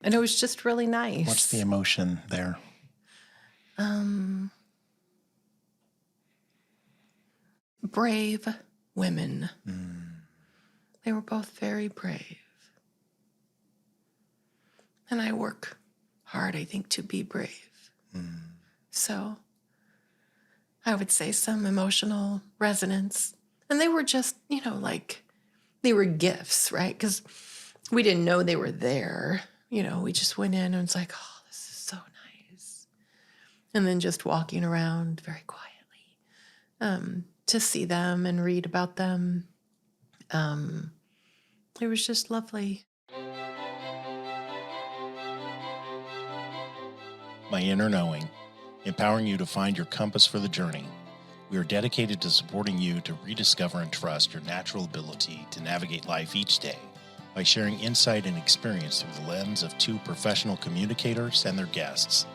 And it was just really nice. What's the emotion there? Brave women. They were both very brave. And I work hard, I think, to be brave. So I would say some emotional resonance. And they were just, they were gifts, right? Because we didn't know they were there. We just went in and it's like, oh, this is so nice. And then just walking around very quietly to see them and read about them. It was just lovely. My Inner Knowing, empowering you to find your compass for the journey. We are dedicated to supporting you to rediscover and trust your natural ability to navigate life each day by sharing insight and experience through the lens of two professional communicators and their guests.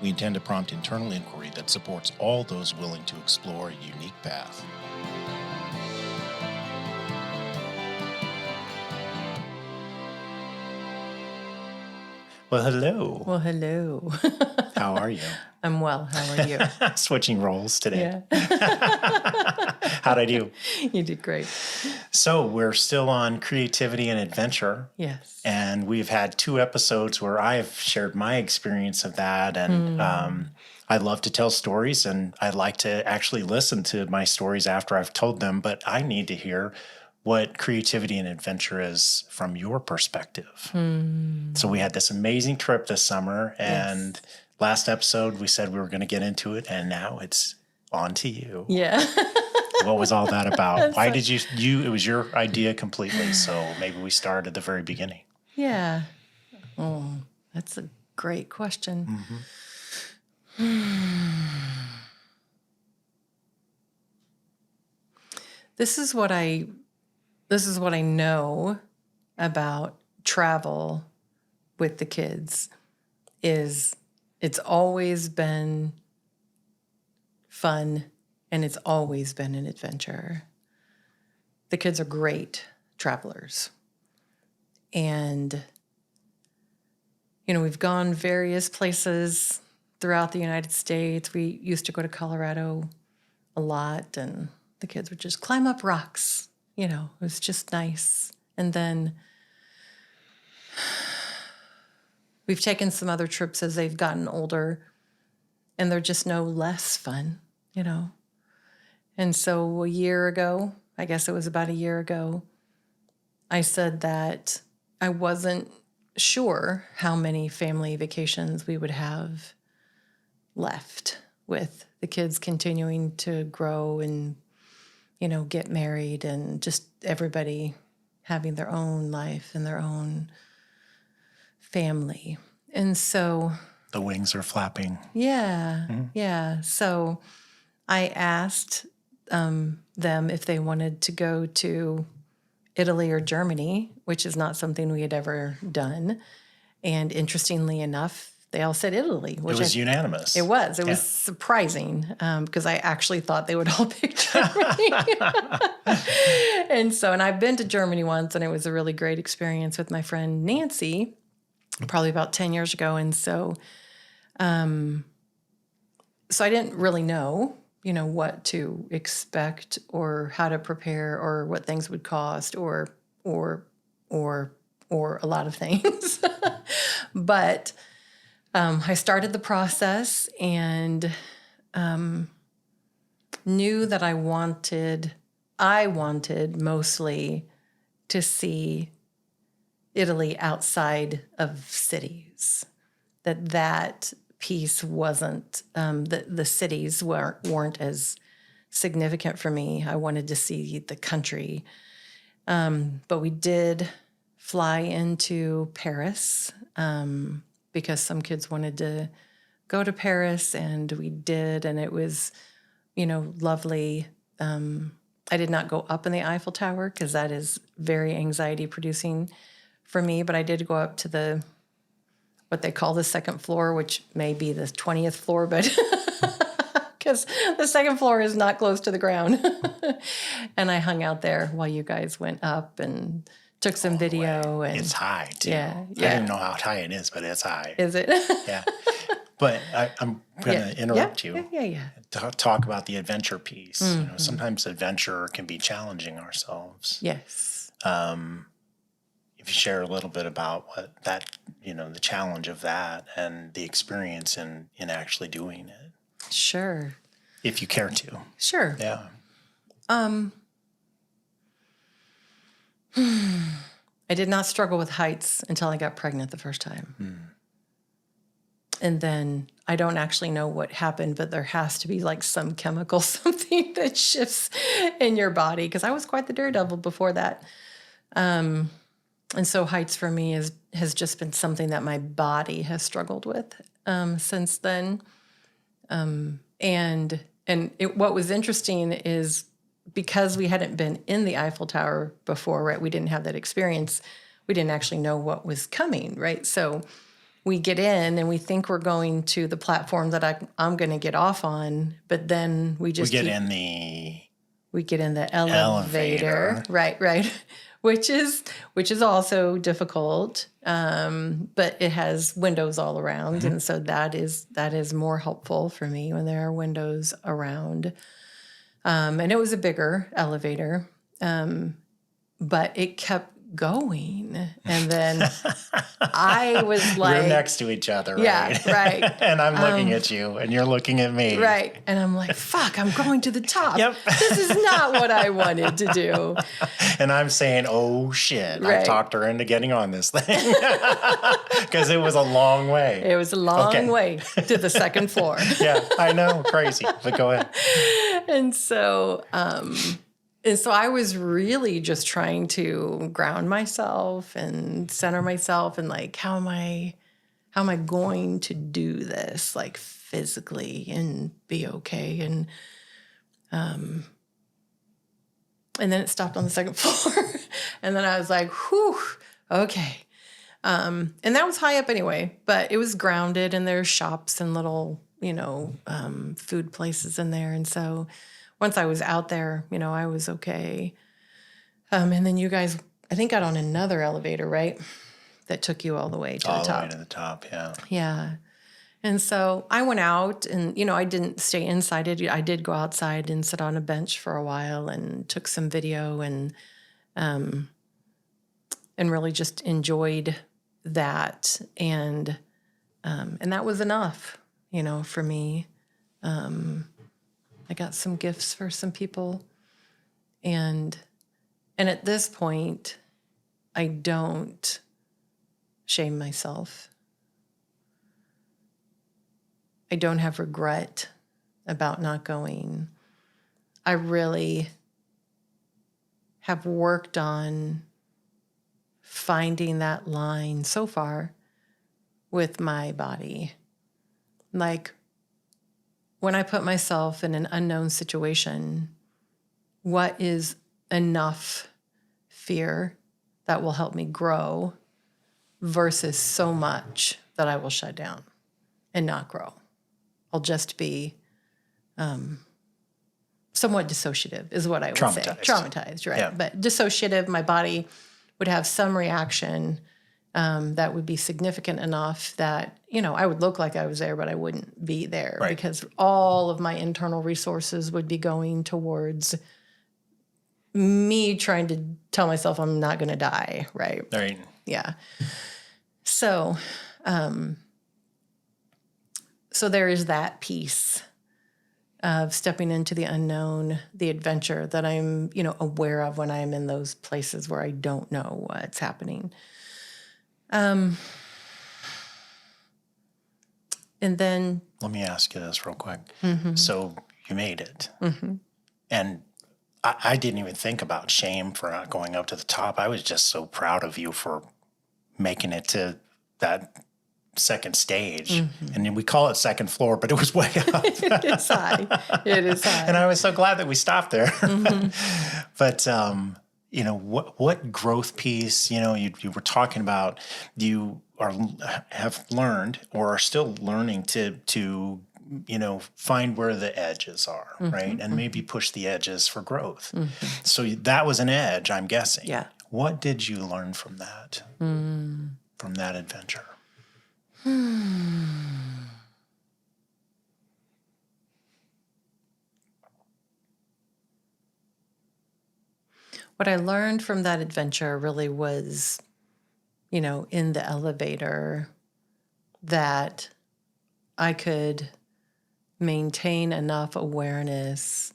We intend to prompt internal inquiry that supports all those willing to explore a unique path. Well, hello. Well, hello. How are you? I'm well. How are you? Switching roles today. Yeah. How'd I do? You did great. So we're still on creativity and adventure. Yes. And we've had 2 episodes where I've shared my experience of that. And I love to tell stories, and I like to actually listen to my stories after I've told them. But I need to hear what creativity and adventure is from your perspective. So we had this amazing trip this summer, and last episode we said we were going to get into it, and now it's on to you. Yeah. What was all that about? Why did you, it was your idea completely, so maybe we start at the very beginning. Yeah. Oh, that's a great question. This is what I know about travel with the kids is it's always been fun and it's always been an adventure. The kids are great travelers. And, we've gone various places throughout the United States. We used to go to Colorado a lot, and the kids would just climb up rocks. It was just nice. And then we've taken some other trips as they've gotten older, and they're just no less fun, And so a year ago, I guess it was about a year ago, I said that I wasn't sure how many family vacations we would have left with the kids continuing to grow and, get married and just everybody having their own life and their own family. And so The wings are flapping. Yeah. So I asked them if they wanted to go to Italy or Germany, which is not something we had ever done. And interestingly enough, they all said Italy. It was unanimous. It was. It was surprising because I actually thought they would all pick Germany. And I've been to Germany once, and it was a really great experience with my friend Nancy, probably about 10 years ago. And so I didn't really know, what to expect or how to prepare or what things would cost or a lot of things. But I started the process and knew that I wanted mostly to see Italy outside of cities. That piece wasn't, the cities weren't as significant for me. I wanted to see the country. But we did fly into Paris because some kids wanted to go to Paris, and we did, and it was, lovely. I did not go up in the Eiffel Tower because that is very anxiety-producing for me, but I did go up to what they call the second floor, which may be the 20th floor, but because the second floor is not close to the ground. And I hung out there while you guys went up and Took some video and It's high too. Yeah, I don't know how high it is, but it's high. Is it? Yeah. But I'm going to interrupt you. Yeah. To talk about the adventure piece. You know, sometimes adventure can be challenging ourselves. Yes. If you share a little bit about what that, the challenge of that and the experience in actually doing it. Sure. If you care to. Sure. Yeah. I did not struggle with heights until I got pregnant the first time. And then I don't actually know what happened, but there has to be like some chemical, something that shifts in your body, because I was quite the daredevil before that. And so heights for me has just been something that my body has struggled with since then. What was interesting is because we hadn't been in the Eiffel Tower before, right? We didn't have that experience. We didn't actually know what was coming, right? So we get in and we think we're going to the platform that I'm going to get off on, but then we get in the elevator. Right. Which is also difficult, but it has windows all around, and so that is more helpful for me when there are windows around. And it was a bigger elevator, but it kept going, and then I was like, we're next to each other, right? Yeah, right. And I'm looking at you, and you're looking at me, right? And I'm like, fuck, I'm going to the top. Yep. This is not what I wanted to do. And I'm saying, oh shit, Right. I talked her into getting on this thing because it was a long way. It was a long way to the second floor. Yeah, I know, crazy, but go ahead. And so I was really just trying to ground myself and center myself and like, how am I going to do this like physically and be okay? And then it stopped on the second floor. And then I was like, whew, okay. And that was high up anyway, but it was grounded and there's shops and little, food places in there. And so once I was out there, I was okay. And then you guys, I think, got on another elevator, right? That took you all the way to the top. All the way to the top, yeah. Yeah. And so I went out and, I didn't stay inside it. I did go outside and sit on a bench for a while and took some video and really just enjoyed that. And that was enough, for me. I got some gifts for some people. And at this point, I don't shame myself. I don't have regret about not going. I really have worked on finding that line so far with my body. Like, when I put myself in an unknown situation, what is enough fear that will help me grow versus so much that I will shut down and not grow? I'll just be somewhat dissociative is what I would say. Traumatized, right? Yeah. But dissociative, my body would have some reaction that would be significant enough that, I would look like I was there, but I wouldn't be there because all of my internal resources would be going towards me trying to tell myself I'm not going to die, right? Right. Yeah. So there is that piece of stepping into the unknown, the adventure that I'm, aware of when I'm in those places where I don't know what's happening. And then... Let me ask you this real quick. So you made it. And I didn't even think about shame for not going up to the top. I was just so proud of you for making it to that second stage. And then we call it second floor, but it was way up. It is high. And I was so glad that we stopped there. But, what growth piece, you were talking about, you have learned or are still learning to find where the edges are, right? And maybe push the edges for growth. So that was an edge, I'm guessing. Yeah. What did you learn from that? From that adventure? What I learned from that adventure really was, in the elevator, that I could maintain enough awareness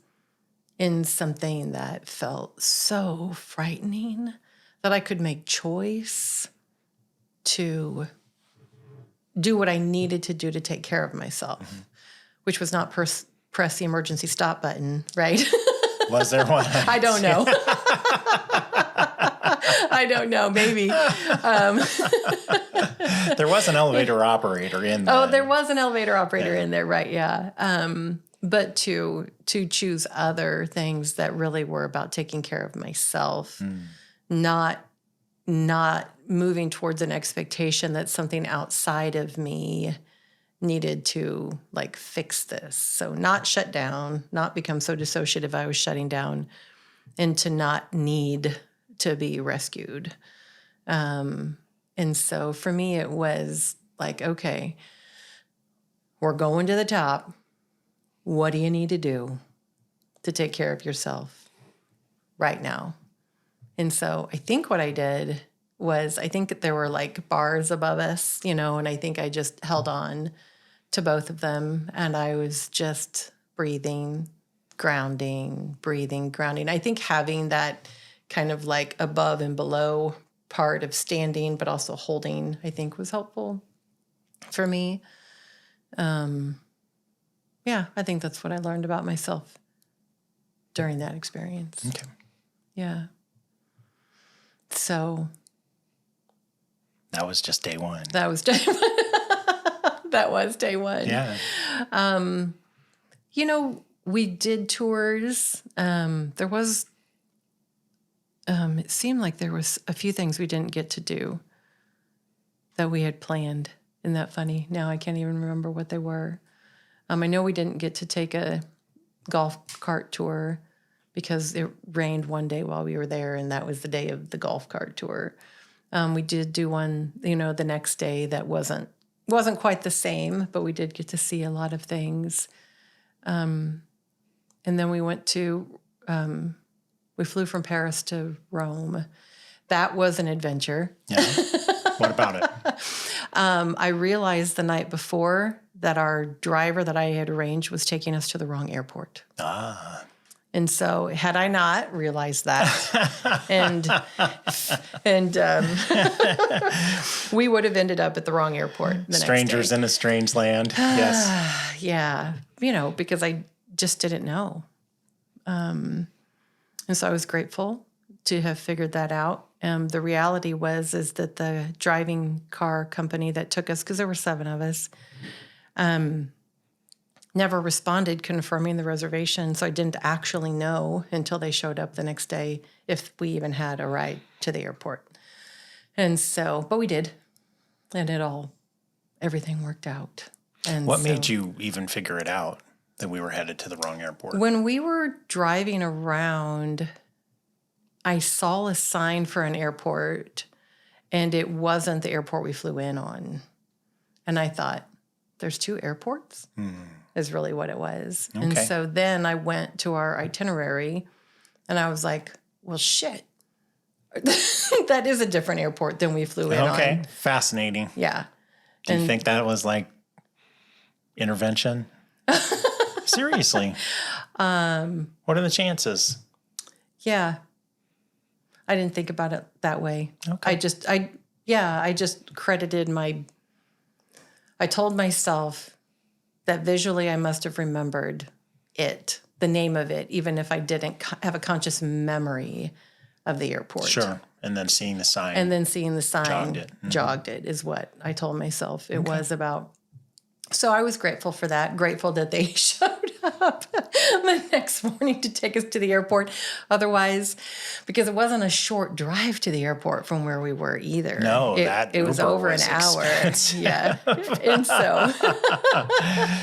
in something that felt so frightening that I could make choice to do what I needed to do to take care of myself, which was not press the emergency stop button, right? Was there one? I don't know. I don't know. Maybe. There was an elevator operator in there. Oh, there was an elevator operator in there, right? Yeah. But to choose other things that really were about taking care of myself, not moving towards an expectation that something outside of me needed to fix this. So not shut down, not become so dissociative I was shutting down, and to not need to be rescued. And so for me, it was okay, we're going to the top. What do you need to do to take care of yourself right now? And so I think what I did was, I think there were bars above us, and I think I just held on to both of them. And I was just breathing, grounding, breathing, grounding. I think having that kind of above and below part of standing, but also holding, I think was helpful for me. Yeah, I think that's what I learned about myself during that experience. Okay. Yeah. So. That was just day one. That was day one. That was day one. Yeah. We did tours. There was, it seemed like there was a few things we didn't get to do that we had planned. Isn't that funny? Now I can't even remember what they were. I know we didn't get to take a golf cart tour because it rained one day while we were there, and that was the day of the golf cart tour. We did do one, the next day that wasn't quite the same, but we did get to see a lot of things. And then we went to, we flew from Paris to Rome. That was an adventure. Yeah. What about it? I realized the night before that our driver that I had arranged was taking us to the wrong airport. Ah. And so had I not realized that, and we would have ended up at the wrong airport the Strangers next day. in a strange land. Yes. Yeah. Because I just didn't know. And so I was grateful to have figured that out. The reality is that the driving car company that took us, because there were 7 of us, never responded confirming the reservation. So I didn't actually know until they showed up the next day if we even had a ride to the airport. And so, but we did. And everything worked out. And what made you even figure it out that we were headed to the wrong airport? When we were driving around, I saw a sign for an airport, and it wasn't the airport we flew in on. And I thought, there's 2 airports? Is really what it was. Okay. And so then I went to our itinerary, and I was like, well, shit. That is a different airport than we flew in on. Okay, fascinating. Yeah. Do you think that was intervention? Seriously. What are the chances? Yeah. I didn't think about it that way. Okay. I just credited I told myself that visually I must have remembered the name of it, even if I didn't have a conscious memory of the airport. Sure. And then seeing the sign. Jogged it is what I told myself it was about. So I was grateful for that, grateful that they showed up the next morning to take us to the airport. Otherwise, because it wasn't a short drive to the airport from where we were either. No, it was over an hour. Yeah. And so.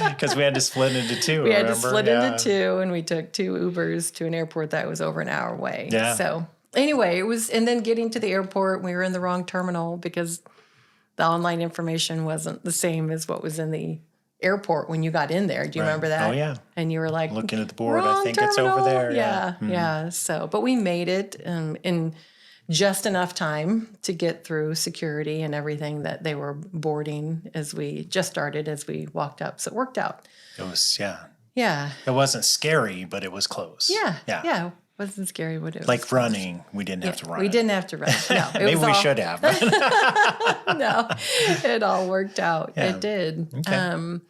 Because we had to split into 2, We had to split into 2, and we took 2 Ubers to an airport that was over an hour away. Yeah. So Anyway, it was, and then getting to the airport, we were in the wrong terminal because the online information wasn't the same as what was in the airport when you got in there. Do you remember that? Oh, yeah. And you were like, Looking at the board, I wrong think it's over terminal. there. Yeah, yeah. So, but we made it in just enough time to get through security and everything that they were boarding as we just started as we walked up. So it worked out. It was, Yeah. It wasn't scary, but it was close. Yeah. It wasn't scary. What it was. Like running. We didn't have to run. We didn't have to run. No. It Maybe was we all, should have. No, it all worked out. Yeah. It did. Okay.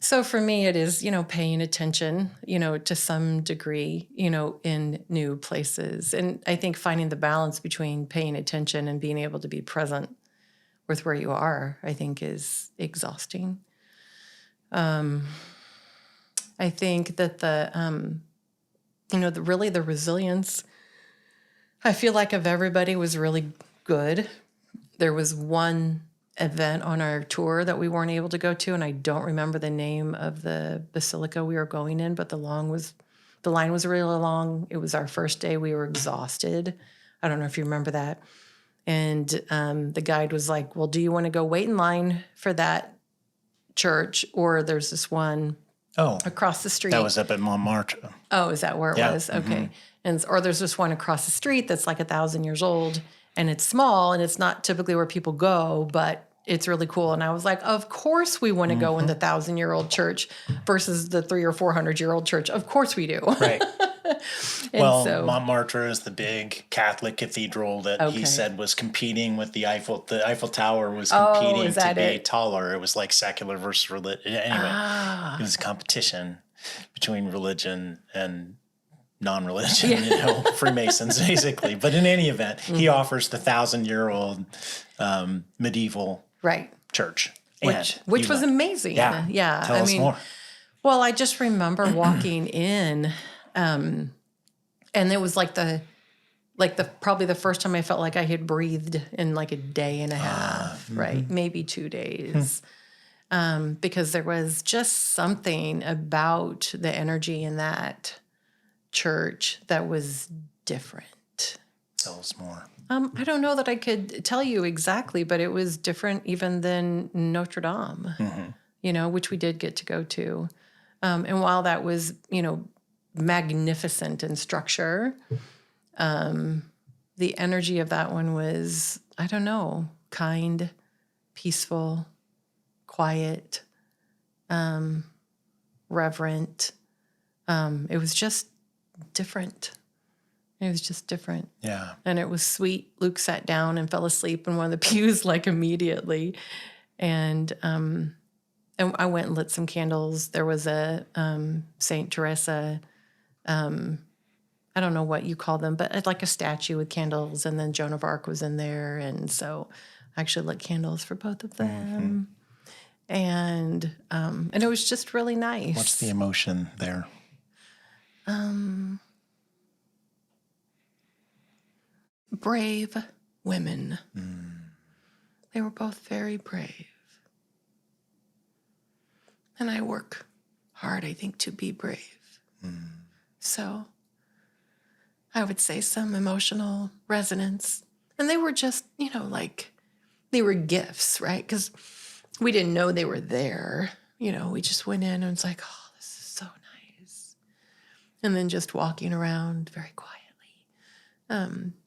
So for me, it is, paying attention, to some degree, in new places. And I think finding the balance between paying attention and being able to be present with where you are, I think is exhausting. I think that the resilience, I feel like of everybody was really good. There was one event on our tour that we weren't able to go to, and I don't remember the name of the basilica we were going in, but the line was really long. It was our first day. We were exhausted. I don't know if you remember that. And the guide was like, well, do you want to go wait in line for that church, or there's this one across the street? That was up at Montmartre. Oh, is that where it was? Okay. And or there's this one across the street that's like 1,000 years old, and it's small, and it's not typically where people go, but it's really cool. And I was like, of course we want to go in the 1,000-year-old church versus the 300 or 400-year-old church. Of course we do. Right. Well, Montmartre is the big Catholic cathedral that he said was competing with the Eiffel. The Eiffel Tower was competing to be taller. It was like secular versus religion. Anyway, it was a competition between religion and non-religion, Freemasons basically. But in any event, he offers the 1,000-year-old medieval church. Which was amazing. Yeah. Tell us more. Well, I just remember walking in, and it was probably the first time I felt like I had breathed in like a day and a half, right? Maybe 2 days. Because there was just something about the energy in that church that was different. Tell us more. I don't know that I could tell you exactly, but it was different even than Notre Dame, which we did get to go to. And while that was, magnificent in structure, the energy of that one was, I don't know, kind, peaceful, quiet, reverent. It was just different. It was just different. Yeah. And it was sweet. Luke sat down and fell asleep in one of the pews like immediately. And I went and lit some candles. There was a Saint Theresa, I don't know what you call them, but like a statue with candles. And then Joan of Arc was in there. And so I actually lit candles for both of them. And it was just really nice. What's the emotion there? Brave women. They were both very brave. And I work hard, I think, to be brave. So I would say some emotional resonance. And they were just, they were gifts, right? Because we didn't know they were there. We just went in and it's like, oh, this is so nice. And then just walking around very quietly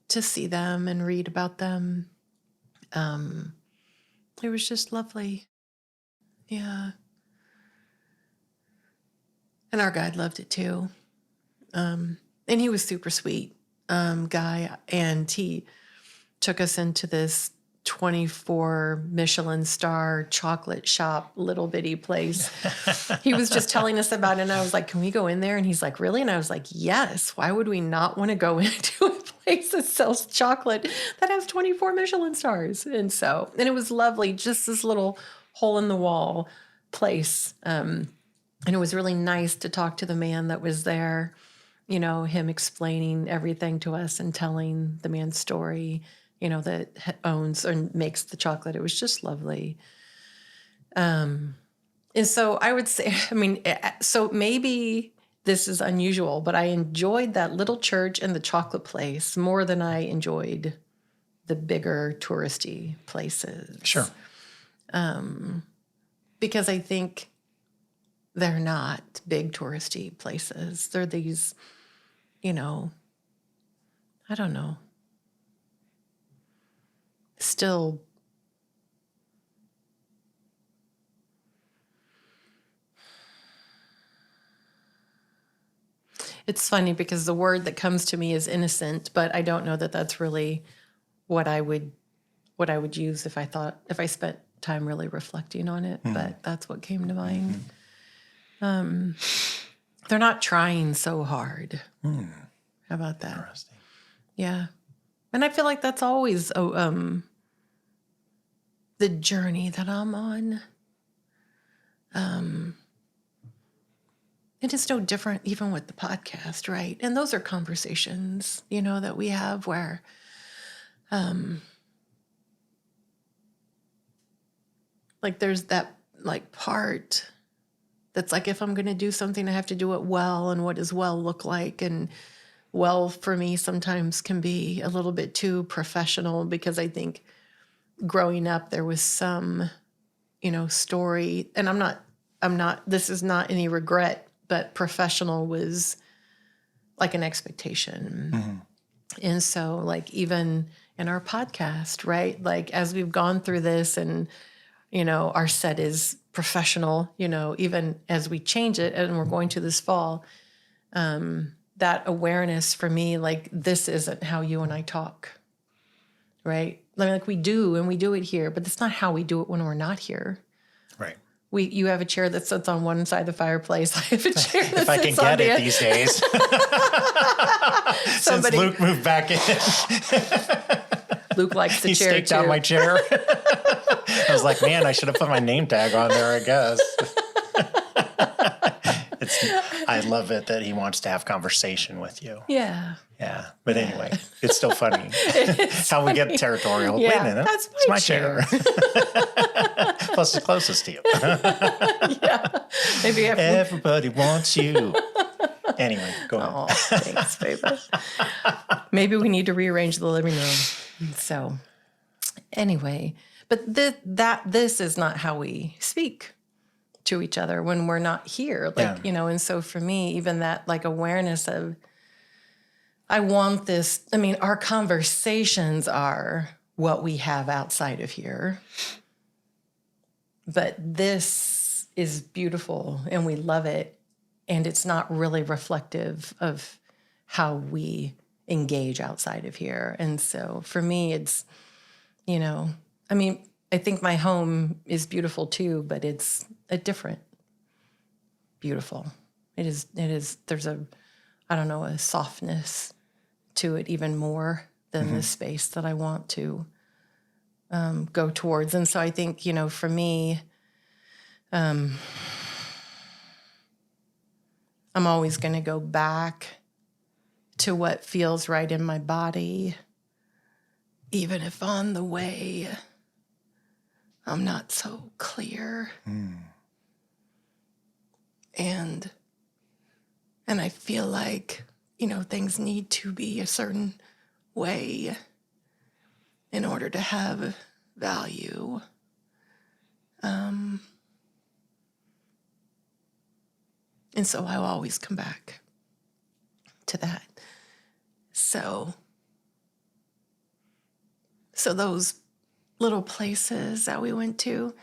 to see them and read about them. It was just lovely. Yeah. And our guide loved it too. And he was super sweet guy. And he took us into this 24 Michelin star chocolate shop, little bitty place. He was just telling us about it. And I was like, can we go in there? And he's like, really? And I was like, yes. Why would we not want to go into a place that sells chocolate that has 24 Michelin stars? And it was lovely. Just this little hole in the wall place. And it was really nice to talk to the man that was there, him explaining everything to us and telling the man's story, that owns and makes the chocolate. It was just lovely. And so I would say, so maybe this is unusual, but I enjoyed that little church and the chocolate place more than I enjoyed the bigger touristy places. Sure. Because I think they're not big touristy places. They're these, I don't know, still it's funny because the word that comes to me is innocent, but I don't know that that's really what I would use if I spent time really reflecting on it, but that's what came to mind. They're not trying so hard. How about that? Interesting. Yeah. And I feel like that's always the journey that I'm on. It is no different even with the podcast, right? And those are conversations, that we have where like there's that like part that's like, if I'm going to do something, I have to do it well. And what does well look like? And well, for me, sometimes can be a little bit too professional because I think growing up, there was some, story, and I'm not, this is not any regret, but professional was like an expectation. And so like even in our podcast, right? Like as we've gone through this and, our set is professional, even as we change it and we're going to this fall, that awareness for me, like this isn't how you and I talk, right? Like we do it here, but that's not how we do it when we're not here. Right. You have a chair that sits on one side of the fireplace. I have a chair that if I can sits on get the it other. these days. Since Luke moved back in. Luke likes the He chair staked too. out my chair. I was like, man, I should have put my name tag on there, I guess. I love it that he wants to have conversation with you. Yeah. Yeah. But anyway, it's still funny. How we get territorial. Yeah, Wait a minute. that's It's my my chair. Plus, it's closest to you. Yeah. Maybe I have Everybody wants you. Anyway, go ahead. Oh, thanks, baby. Maybe we need to rearrange the living room. So, anyway, but this is not how we speak to each other when we're not here. Like, and so for me, even that like awareness of, I want this, I mean, our conversations are what we have outside of here. But this is beautiful and we love it. And it's not really reflective of how we engage outside of here. And so for me, it's, I mean, I think my home is beautiful too, but it's a different beautiful. It is, there's a softness to it even more than the space that I want to go towards. And so I think, for me, I'm always going to go back to what feels right in my body, even if on the way I'm not so clear. And I feel like, things need to be a certain way in order to have value. And so I'll always come back to that. So those little places that we went to,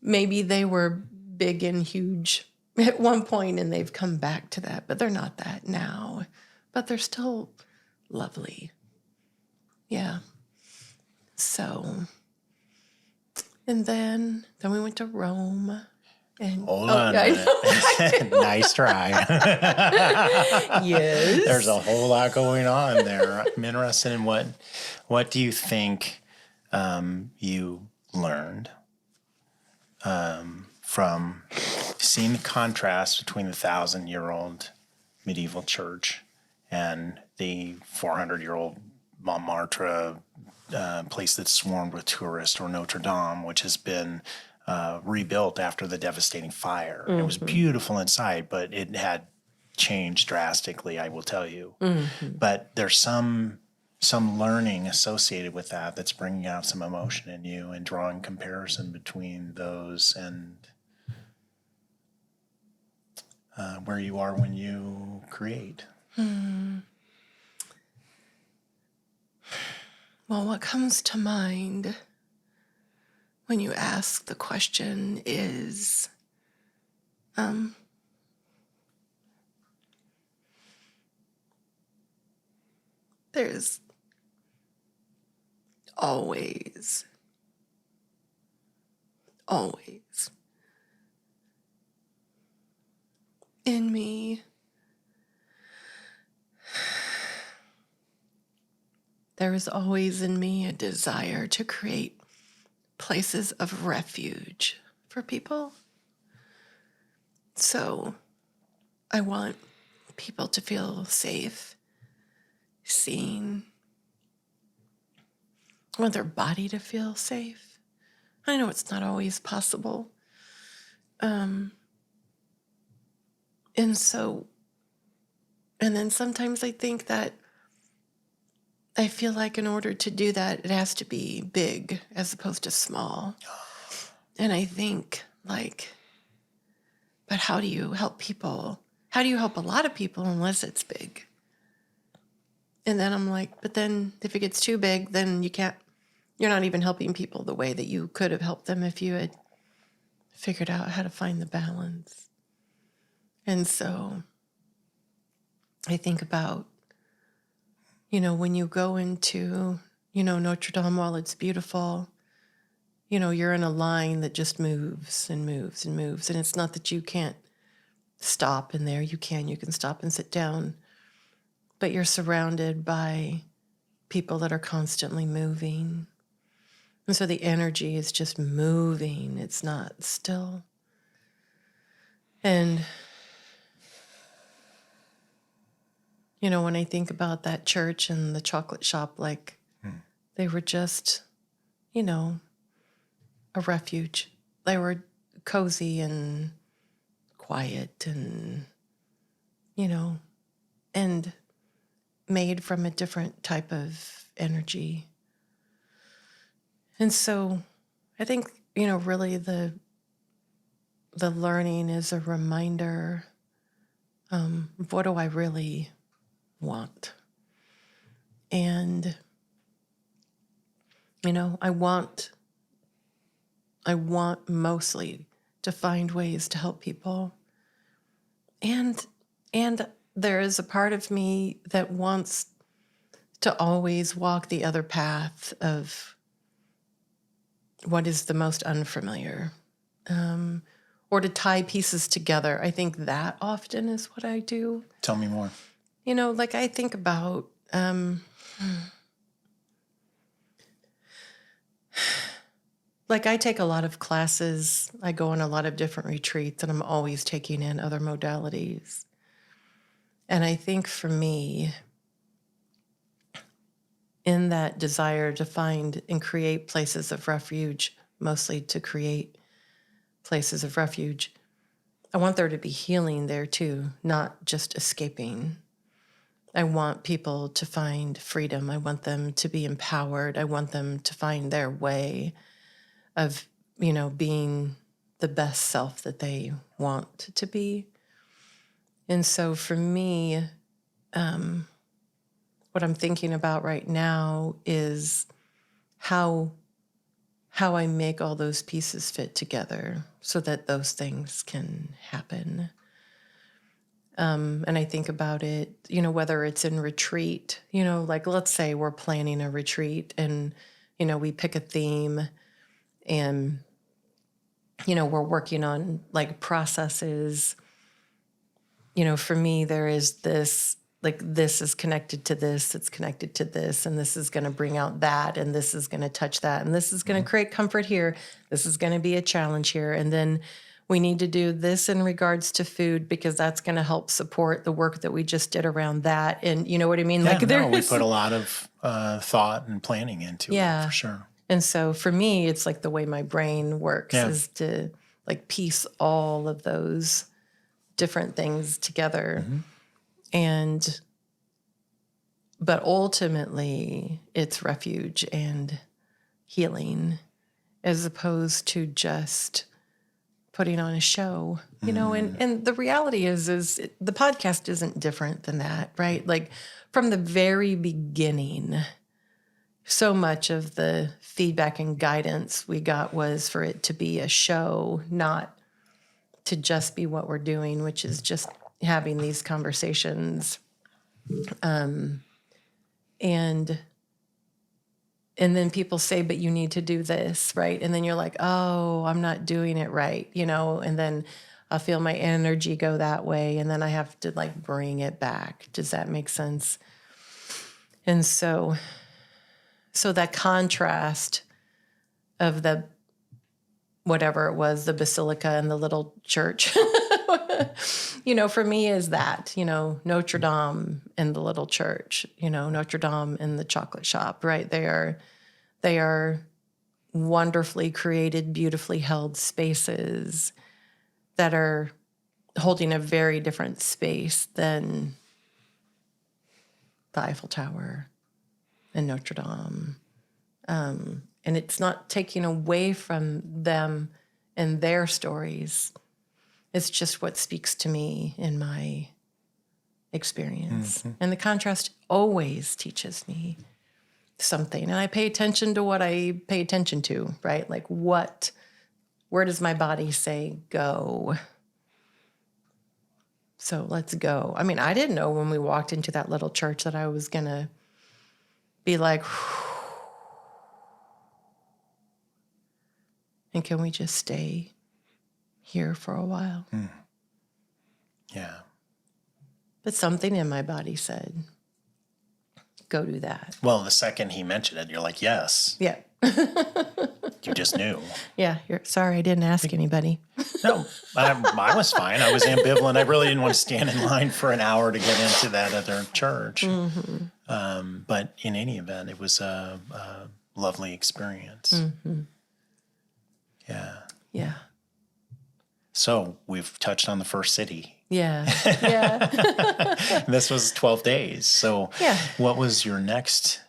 maybe they were big and huge at one point and they've come back to that, but they're not that now. But they're still lovely. Yeah. So, and then we went to Rome. And, Hold on a minute. Nice try. Yes. There's a whole lot going on there. I'm interested in what do you think you learned from seeing the contrast between the 1,000-year-old medieval church and the 400-year-old Montmartre place that's swarmed with tourists, or Notre Dame, which has been rebuilt after the devastating fire. It was beautiful inside, but it had changed drastically, I will tell you. But there's some learning associated with that that's bringing out some emotion in you and drawing comparison between those and where you are when you create. Well, what comes to mind when you ask the question is, there's always in me there is always in me a desire to create places of refuge for people. So I want people to feel safe, seen. I want their body to feel safe. I know it's not always possible. And then sometimes I think that I feel like in order to do that, it has to be big as opposed to small. And I think but how do you help people? How do you help a lot of people unless it's big? And then I'm like, but then if it gets too big, then you're not even helping people the way that you could have helped them if you had figured out how to find the balance. And so I think about, when you go into, Notre Dame, while it's beautiful, you're in a line that just moves and moves and moves. And it's not that you can't stop in there. You can stop and sit down. But you're surrounded by people that are constantly moving. And so the energy is just moving. It's not still. And, when I think about that church and the chocolate shop, they were just, a refuge. They were cozy and quiet and, and made from a different type of energy. And so I think, really the learning is a reminder of what do I really want? And, I want mostly to find ways to help people. And there is a part of me that wants to always walk the other path of what is the most unfamiliar, or to tie pieces together. I think that often is what I do. Tell me more. I think about, I take a lot of classes. I go on a lot of different retreats, and I'm always taking in other modalities. And I think for me, in that desire to find and create places of refuge, mostly to create places of refuge, I want there to be healing there too, not just escaping. I want people to find freedom. I want them to be empowered. I want them to find their way of, being the best self that they want to be. And so for me, what I'm thinking about right now is how I make all those pieces fit together so that those things can happen. And I think about it, whether it's in retreat, let's say we're planning a retreat and, we pick a theme and, we're working on processes. For me, there is this, this is connected to this, it's connected to this, and this is going to bring out that, and this is going to touch that, and this is going to create comfort here. This is going to be a challenge here. And then we need to do this in regards to food because that's going to help support the work that we just did around that. And you know what I mean? Yeah, we put a lot of thought and planning into it, for sure. And so for me, it's like the way my brain works Yeah. is to like piece all of those different things together. But ultimately it's refuge and healing as opposed to just putting on a show, and the reality is the podcast isn't different than that, right? Like from the very beginning, so much of the feedback and guidance we got was for it to be a show, not to just be what we're doing, which is just having these conversations. And then people say, but you need to do this, right? And then you're like, oh, I'm not doing it right, and then I feel my energy go that way. And then I have to like bring it back. Does that make sense? And so that contrast of the, whatever it was, the basilica and the little church, for me is that, Notre Dame and the little church, Notre Dame and the chocolate shop, right? They are wonderfully created, beautifully held spaces that are holding a very different space than the Eiffel Tower and Notre Dame. And it's not taking away from them and their stories. It's just what speaks to me in my experience. And the contrast always teaches me something. And I pay attention to what I pay attention to, right? Like where does my body say go? So let's go. I mean, I didn't know when we walked into that little church that I was going to be like, and can we just stay here for a while? Yeah. But something in my body said, go do that. Well, the second he mentioned it, you're like, yes. Yeah. You just knew. Yeah. Sorry, I didn't ask anybody. No, I was fine. I was ambivalent. I really didn't want to stand in line for an hour to get into that other church. But in any event, it was a lovely experience. Yeah. Yeah. So we've touched on the first city. Yeah. Yeah. This was 12 days. So Yeah. what was your next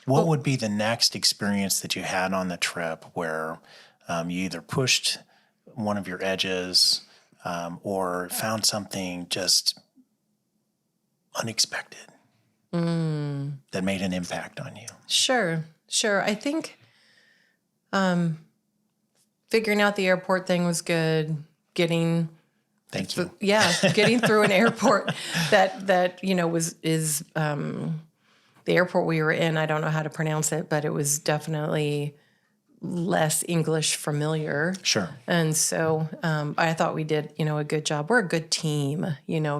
what would be the next experience that you had on the trip where you either pushed one of your edges or found something just unexpected that made an impact on you? Sure. I think figuring out the airport thing was good. Getting Thank you. getting through an airport that is the airport we were in. I don't know how to pronounce it, but it was definitely less English familiar. Sure. And so I thought we did, a good job. We're a good team,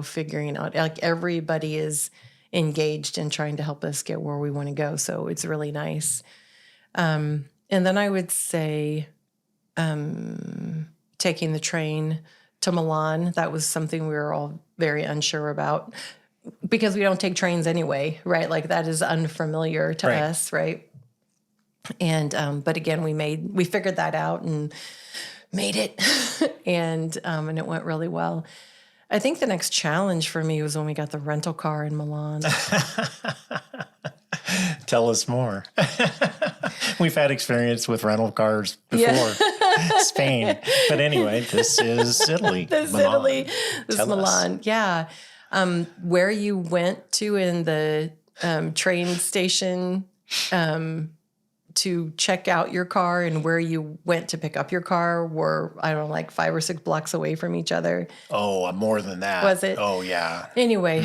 figuring out, like everybody is engaged in trying to help us get where we want to go. So it's really nice. And then I would say taking the train to Milan, that was something we were all very unsure about because we don't take trains anyway, right? Like that is unfamiliar to us, right? And but again, we figured that out and made it, and it went really well. I think the next challenge for me was when we got the rental car in Milan. Tell us more. We've had experience with rental cars before, Spain. But anyway, this is Italy. This is Milan. Yeah. Where you went to in the train station to check out your car and where you went to pick up your car were, I don't know, like 5 or 6 blocks away from each other. Oh, more than that. Was it? Oh, yeah. Anyway,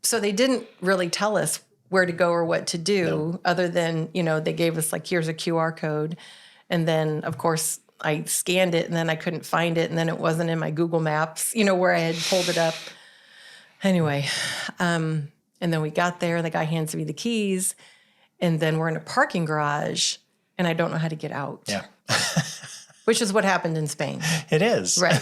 so they didn't really tell us where to go or what to do other than, they gave us like, here's a QR code. And then, of course, I scanned it and then I couldn't find it. And then it wasn't in my Google Maps, where I had pulled it up. Anyway, and then we got there, the guy hands me the keys, and then we're in a parking garage, and I don't know how to get out. Yeah. which is what happened in Spain. It is. Right.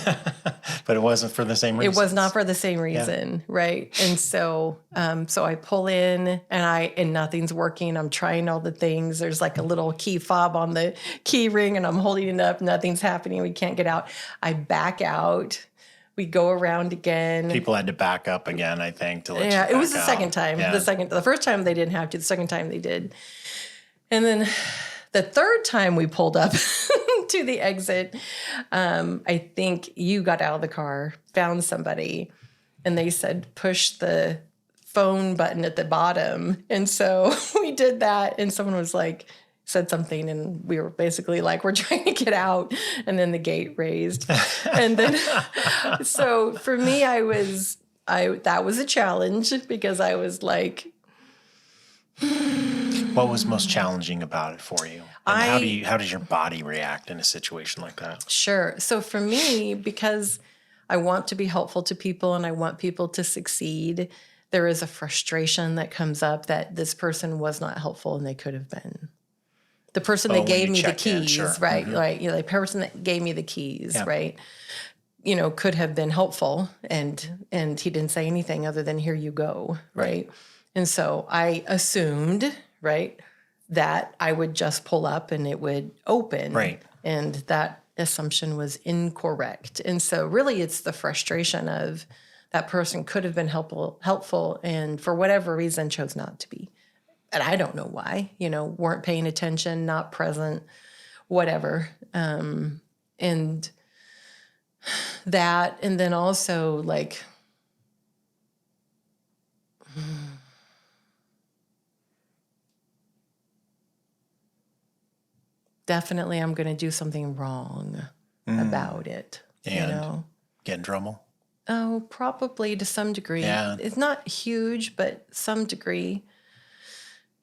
But it wasn't for the same reason. It was not for the same reason, right? And so, so I pull in, and nothing's working. I'm trying all the things. There's like a little key fob on the key ring, and I'm holding it up. Nothing's happening. We can't get out. I back out. We go around again. People had to back up again, I think, to let you back it was the out. second time. Yeah. The first time they didn't have to. The second time they did. And then the third time we pulled up to the exit, I think you got out of the car, found somebody, and they said, push the phone button at the bottom. And so we did that. And someone was like, said something, and we were basically like, we're trying to get out. And then the gate raised. And then, so for me, that was a challenge, because I was like, What was most challenging about it for you? And how does your body react in a situation like that? sure. So for me, because I want to be helpful to people and I want people to succeed, there is a frustration that comes up that this person was not helpful and they could have been. The person that when gave you me the check in, keys, sure. right? Right. The person that gave me the keys, Yeah. right? Could have been helpful, and he didn't say anything other than here you go, right? And so I assumed, right, that I would just pull up and it would open. Right. And that assumption was incorrect. And so really it's the frustration of that person could have been helpful and for whatever reason chose not to be. And I don't know why, weren't paying attention, not present, whatever. And that, and then also like, definitely I'm going to do something wrong about it, And get in trouble? Oh, probably to some degree. Yeah. It's not huge, but some degree.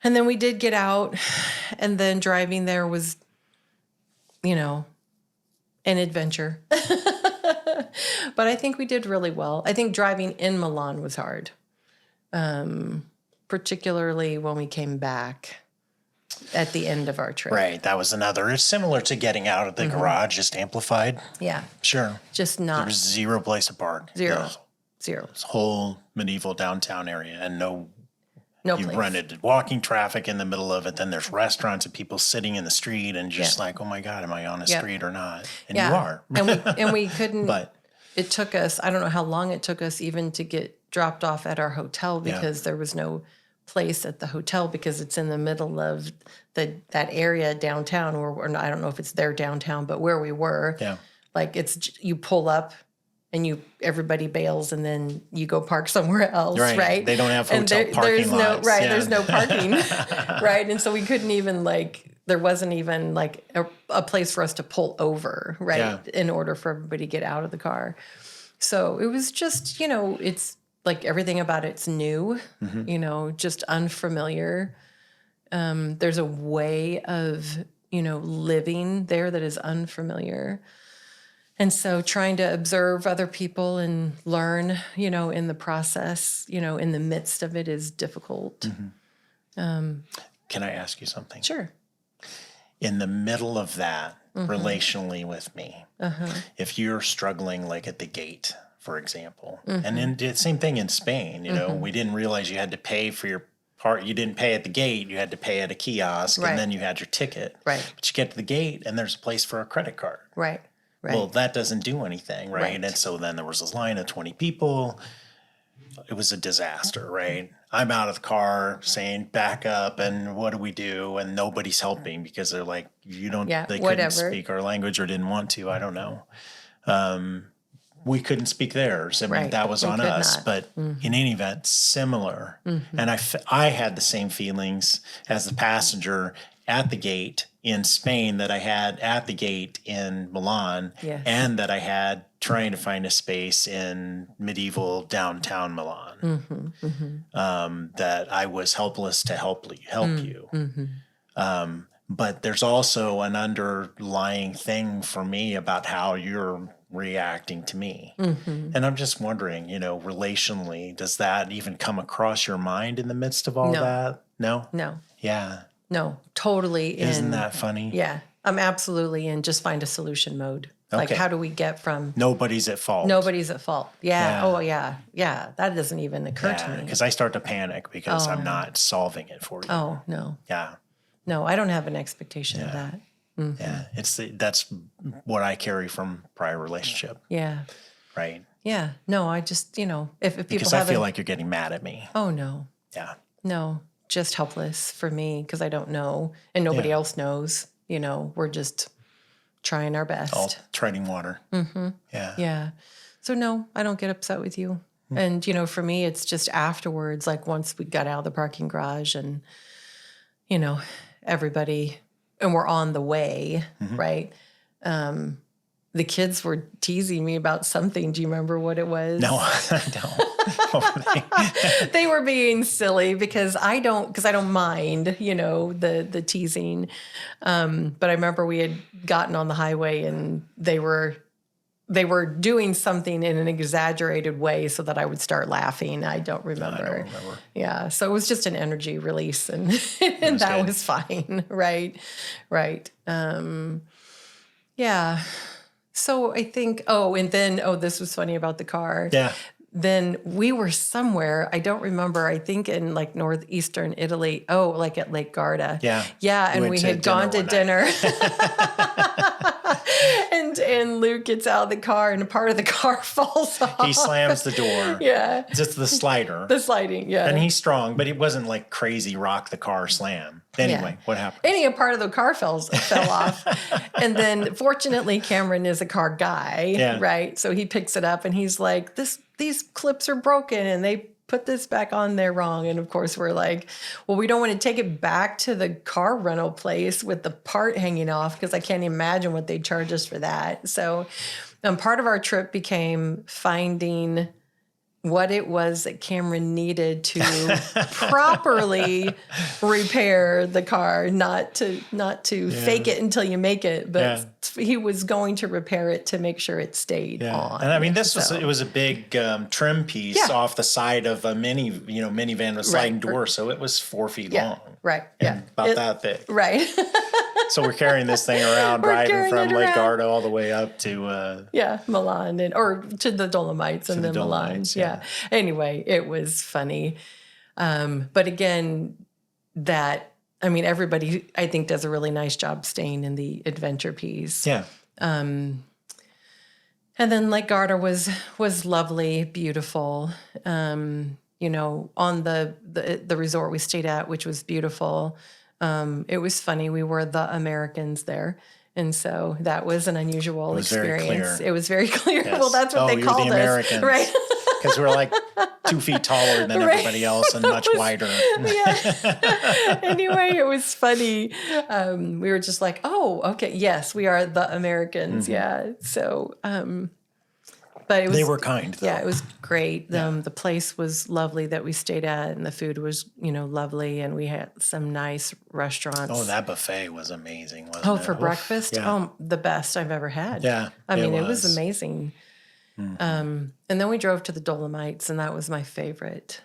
And then we did get out, and then driving there was, an adventure. But I think we did really well. I think driving in Milan was hard, particularly when we came back at the end of our trip. Right. That was another. It's similar to getting out of the garage, just amplified. Yeah. Sure. Just There not was zero place to park. zero. This whole medieval downtown area, and No you place. run into walking traffic in the middle of it. Then there's restaurants and people sitting in the street, and just Yeah. like, oh my God, am I on a Yeah. street or not? And Yeah. you are. and we couldn't. But It took us, I don't know how long it took us even to get dropped off at our hotel, because there was no place at the hotel, because it's in the middle of that area downtown, or I don't know if it's their downtown, but where we were, like you pull up and everybody bails, and then you go park somewhere else, right? They don't have And hotel parking there's lots. no, right, Yeah. there's no parking, right? And so we couldn't even there wasn't even a place for us to pull over, right? Yeah. In order for everybody to get out of the car. So it was just, it's like everything about it's new, just unfamiliar. There's a way of, living there that is unfamiliar. And so trying to observe other people and learn, in the process, in the midst of it is difficult. Can I ask you something? Sure. In the middle of that, relationally with me, if you're struggling like at the gate, for example, and then the same thing in Spain, we didn't realize you had to pay for your part. You didn't pay at the gate, you had to pay at a kiosk, Right. and then you had your ticket. Right. But you get to the gate and there's a place for a credit card. Right. Right. Well, that doesn't do anything, right? Right. And so then there was this line of 20 people. It was a disaster, right? I'm out of the car saying, back up, and what do we do? And nobody's helping because they're like, they couldn't whatever. speak our language or didn't want to. I don't know. We couldn't speak theirs. I mean, Right. that was We on could us. not. But in any event, similar. And I had the same feelings as the passenger at the gate in Spain that I had at the gate in Milan, Yes. and that I had trying to find a space in medieval downtown Milan. That I was helpless to help you. But there's also an underlying thing for me about how you're reacting to me. And I'm just wondering, relationally, does that even come across your mind in the midst of all No. that? No? No. Yeah. No. Totally. Isn't that funny? Yeah. I'm absolutely in just find a solution mode. Like, Okay. how do we get from Nobody's at fault. nobody's at fault? Yeah. Yeah. Oh, yeah. Yeah. That doesn't even occur to me. Because I start to panic because I'm not solving it for you. Oh, no. Yeah. No, I don't have an expectation of that. Yeah. That's what I carry from prior relationship. Yeah. Right. Yeah. No, I just, if people Because I haven't. feel like you're getting mad at me. Oh, no. Yeah. No, just helpless for me because I don't know and nobody else knows. We're just trying our best. All treading water. Mm-hmm. Yeah. Yeah. So no, I don't get upset with you. And, for me, it's just afterwards, like once we got out of the parking garage and, everybody, and we're on the way, right? The kids were teasing me about something. Do you remember what it was? No, I don't. They were being silly because I don't mind, the teasing. But I remember we had gotten on the highway and they were doing something in an exaggerated way so that I would start laughing. I don't remember. I don't remember. Yeah. So it was just an energy release and that good. was fine. Right. Right. Yeah. So I think, and then, this was funny about the car. Yeah. Then we were somewhere, I don't remember, I think in like northeastern Italy. Oh, like at Lake Garda. Yeah. Yeah, We and went we to had gone to dinner dinner. And Luke gets out of the car and a part of the car falls off. He slams the door. Yeah. Just the slider. The sliding, yeah. And he's strong, but it wasn't like crazy rock the car slam. Anyway, what happened? A part of the car fell off. And then fortunately Cameron is a car guy, right? So he picks it up and he's like, these clips are broken and they put this back on there wrong. And of course we're like, well, we don't want to take it back to the car rental place with the part hanging off because I can't imagine what they'd charge us for that. So part of our trip became finding what it was that Cameron needed to properly repair the car, not to fake it until you make it, but he was going to repair it to make sure it stayed on. And I mean, it was a big trim piece off the side of a minivan with sliding door, so it was 4 feet long. Right. And about that thick. Right. So we're carrying this thing around, driving from Lake Garda all the way up to Milan or to the Dolomites and then Milan. Dolomites, Yeah. Anyway, it was funny. But again, everybody I think does a really nice job staying in the adventure piece. Yeah. And then Lake Garda was lovely, beautiful. On the resort we stayed at, which was beautiful. It was funny. We were the Americans there. And so that was an unusual experience. It was very clear. Yes. Well, that's what they called the us. Americans. Right. Because we're like 2 feet taller than everybody else and much wider. Yeah. Anyway, it was funny. We were just like, oh, okay. Yes, we are the Americans. Mm-hmm. Yeah. So, but they were kind, though. Yeah, it was great. The place was lovely that we stayed at, and the food was, lovely, and we had some nice restaurants. Oh, that buffet was amazing, wasn't it? Oh, for breakfast? Yeah. Oh, the best I've ever had. Yeah, it was amazing. Mm-hmm. And then we drove to the Dolomites, and that was my favorite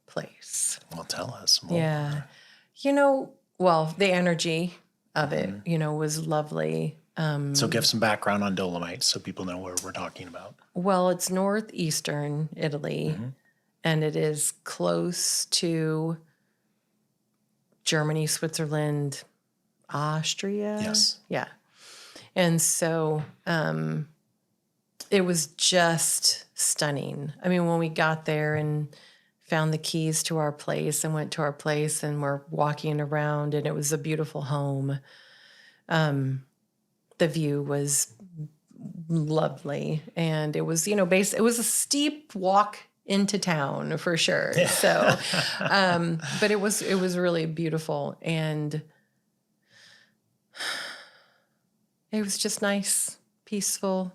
place. Well, tell us more. Yeah. The energy of it, was lovely. So give some background on Dolomites so people know what we're talking about. Well, it's northeastern Italy, and it is close to Germany, Switzerland, Austria. Yes. Yeah. And so it was just stunning. I mean, when we got there and found the keys to our place and went to our place and we're walking around and it was a beautiful home. The view was lovely, and it was, it was a steep walk into town for sure. Yeah. So, but it was really beautiful, and it was just nice, peaceful.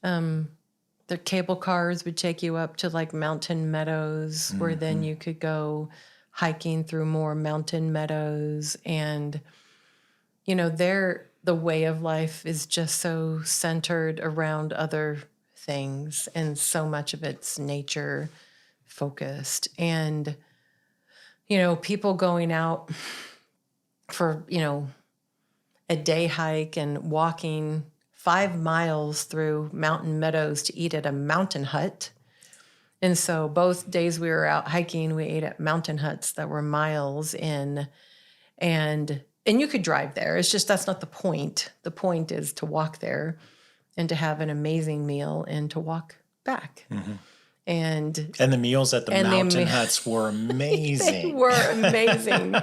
The cable cars would take you up to like mountain meadows, where then you could go hiking through more mountain meadows, and the way of life is just so centered around other things, and so much of it's nature focused. And, people going out for, a day hike and walking 5 miles through mountain meadows to eat at a mountain hut. And so both days we were out hiking, we ate at mountain huts that were miles in. And you could drive there. It's just that's not the point. The point is to walk there and to have an amazing meal and to walk back. And the meals at the And the mountain me- huts were amazing. they were amazing.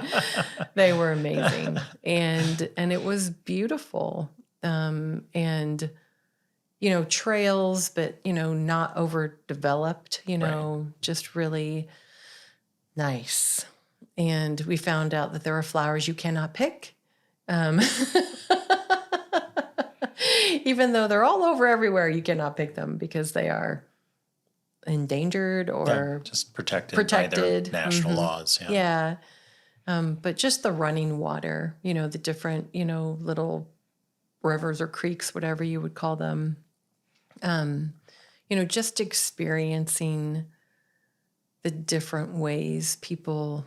They were amazing. And it was beautiful. And, trails, but, not overdeveloped, just really nice. And we found out that there are flowers you cannot pick. Even though they're all over everywhere, you cannot pick them because they are endangered or just protected by their national laws. yeah. But just the running water, the different, little rivers or creeks, whatever you would call them. Just experiencing the different ways people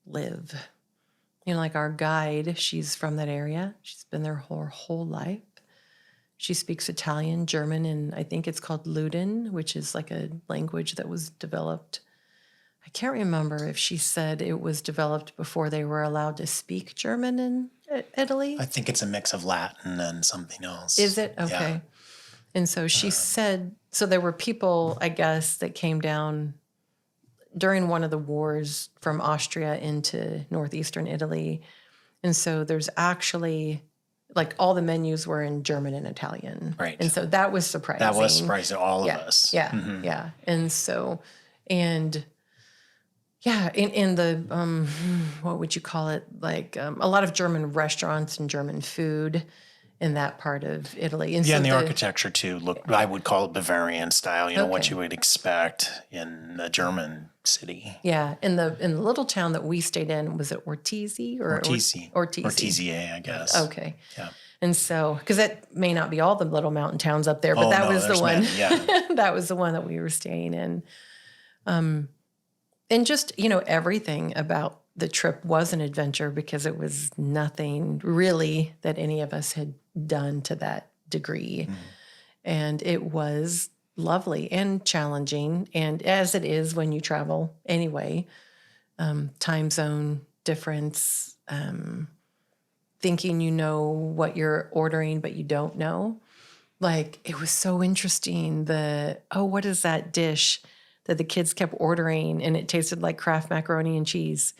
live. Like our guide, she's from that area. She's been there her whole life. She speaks Italian, German, and I think it's called Luden, which is like a language that was developed. I can't remember if she said it was developed before they were allowed to speak German in Italy. I think it's a mix of Latin and something else. Is it? Okay. Yeah. And so she said, so there were people, I guess, that came down during one of the wars from Austria into northeastern Italy. And so there's actually, like, all the menus were in German and Italian. Right. And so that was surprising. That was surprising to all of us. Yeah, yeah. And so, in the, what would you call it? Like a lot of German restaurants and German food in that part of Italy. And Yeah, so and the architecture too. Look, I would call it Bavarian style. What Okay. you would expect in a German city. Yeah, in the little town that we stayed in, was it Ortizi or Ortizi. Ortizi. Ortizier, I guess. Okay. Yeah. And so, because that may not be all the little mountain towns up there, but that was the there's one. many, yeah. That was the one that we were staying in. And just, everything about the trip was an adventure because it was nothing really that any of us had done to that degree. And it was lovely and challenging. And as it is when you travel anyway, time zone difference, thinking you know what you're ordering, but you don't know. Like, it was so interesting. What is that dish that the kids kept ordering and it tasted like Kraft macaroni and cheese?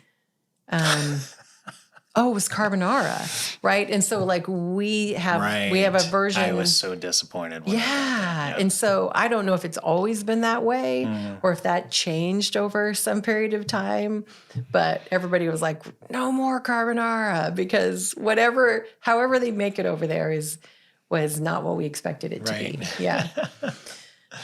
It was carbonara, right? And so, like, we have a version. I was so disappointed. When I got that. And so I don't know if it's always been that way or if that changed over some period of time, but everybody was like, no more carbonara, because however they make it over there was not what we expected it to be. Yeah.